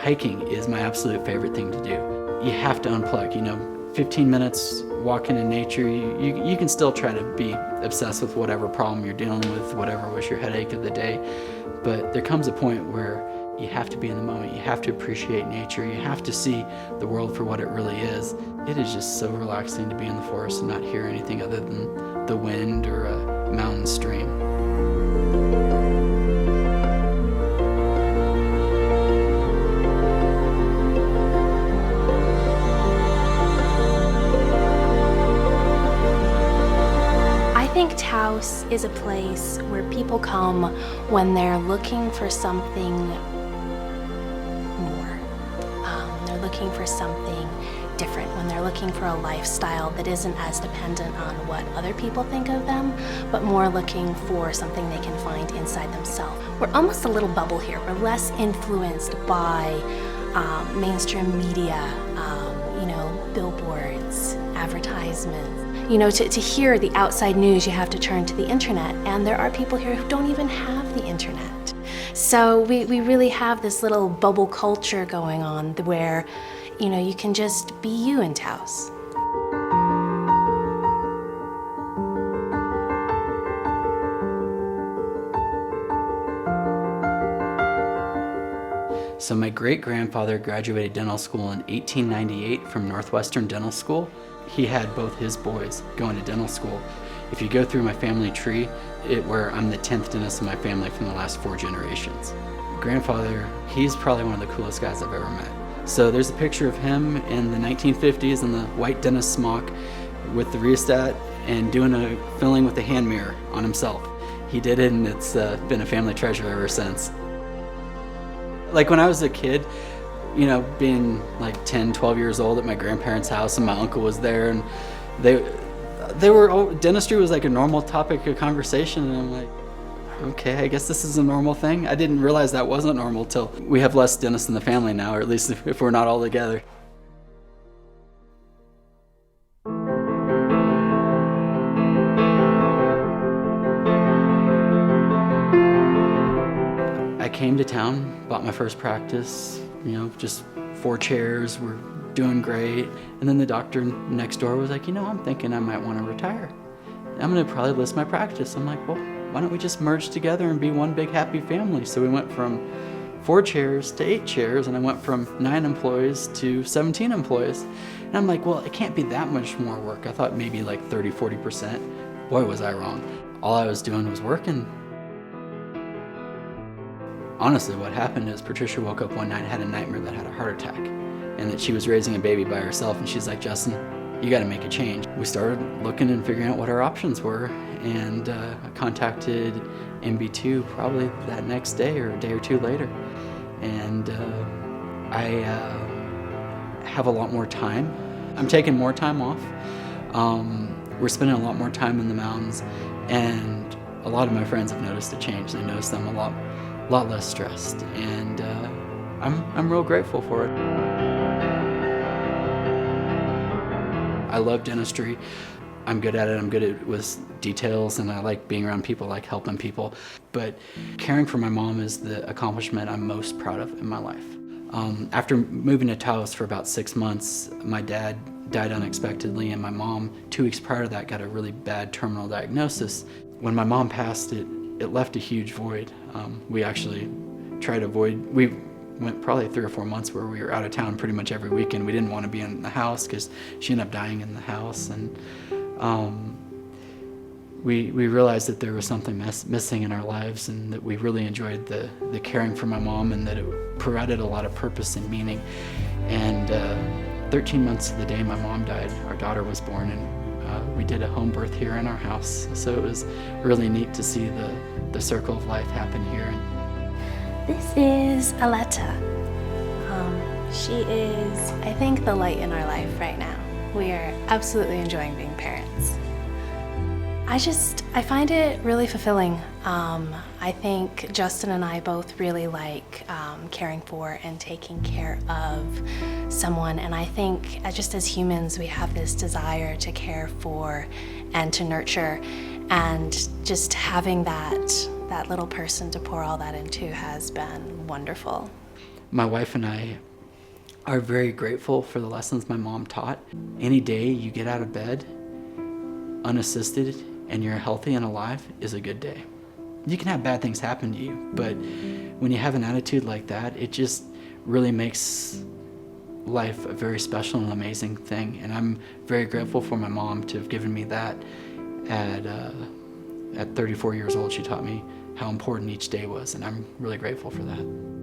hiking is my absolute favorite thing to do. You have to unplug, 15 minutes walking in nature, you can still try to be obsessed with whatever problem you're dealing with, whatever was your headache of the day, but there comes a point where you have to be in the moment, you have to appreciate nature, you have to see the world for what it really is. It is just so relaxing to be in the forest and not hear anything other than the wind or a mountain stream. I think Taos is a place where people come when they're looking for something more. They're looking for something different, when they're looking for a lifestyle that isn't as dependent on what other people think of them, but more looking for something they can find inside themselves. We're almost a little bubble here. We're less influenced by mainstream media, billboards, advertisements. To hear the outside news, you have to turn to the internet, and there are people here who don't even have the internet. So we really have this little bubble culture going on where, you can just be you in Taos. So my great-grandfather graduated dental school in 1898 from Northwestern Dental School. He had both his boys going to dental school. If you go through my family tree, where I'm the 10th dentist in my family from the last 4 generations. Grandfather, he's probably one of the coolest guys I've ever met. So there's a picture of him in the 1950s in the white dentist smock with the rheostat and doing a filling with a hand mirror on himself. He did it, and it's been a family treasure ever since. Like when I was a kid, being like 10, 12 years old at my grandparents' house, and my uncle was there, and dentistry was like a normal topic of conversation, and I'm like, okay, I guess this is a normal thing. I didn't realize that wasn't normal till we have less dentists in the family now, or at least if we're not all together. I came to town, bought my first practice, just 4 chairs, we're doing great. And then the doctor next door was like, I'm thinking I might want to retire. I'm going to probably list my practice. I'm like, well, why don't we just merge together and be one big happy family? So we went from 4 chairs to 8 chairs, and I went from 9 employees to 17 employees. And I'm like, well, it can't be that much more work. I thought maybe like 30, 40%. Boy, was I wrong. All I was doing was working. Honestly, what happened is Patricia woke up one night and had a nightmare that had a heart attack, and that she was raising a baby by herself, and she's like, Justin, you gotta make a change. We started looking and figuring out what our options were, and I contacted MB2 probably that next day or a day or 2 later. And I have a lot more time. I'm taking more time off. We're spending a lot more time in the mountains, and a lot of my friends have noticed a change. They noticed I'm a lot less stressed, and I'm real grateful for it. I love dentistry. I'm good at it. I'm good with details, and I like being around people, I like helping people. But caring for my mom is the accomplishment I'm most proud of in my life. After moving to Taos for about 6 months, my dad died unexpectedly, and my mom, 2 weeks prior to that, got a really bad terminal diagnosis. When my mom passed, it left a huge void. We actually tried to avoid, we went probably 3 or 4 months where we were out of town pretty much every weekend. We didn't want to be in the house because she ended up dying in the house. And we realized that there was something missing in our lives, and that we really enjoyed the caring for my mom, and that it provided a lot of purpose and meaning. And 13 months to the day my mom died, our daughter was born, and we did a home birth here in our house. So it was really neat to see the circle of life happen here. This is Aletta. She is, I think, the light in our life right now. We are absolutely enjoying being parents. I find it really fulfilling. I think Justin and I both really like caring for and taking care of someone, and I think just as humans we have this desire to care for and to nurture, and just having that little person to pour all that into has been wonderful. My wife and I are very grateful for the lessons my mom taught. Any day you get out of bed unassisted and you're healthy and alive is a good day. You can have bad things happen to you, but when you have an attitude like that, it just really makes life a very special and amazing thing. And I'm very grateful for my mom to have given me that. At 34 years old, she taught me how important each day was, and I'm really grateful for that.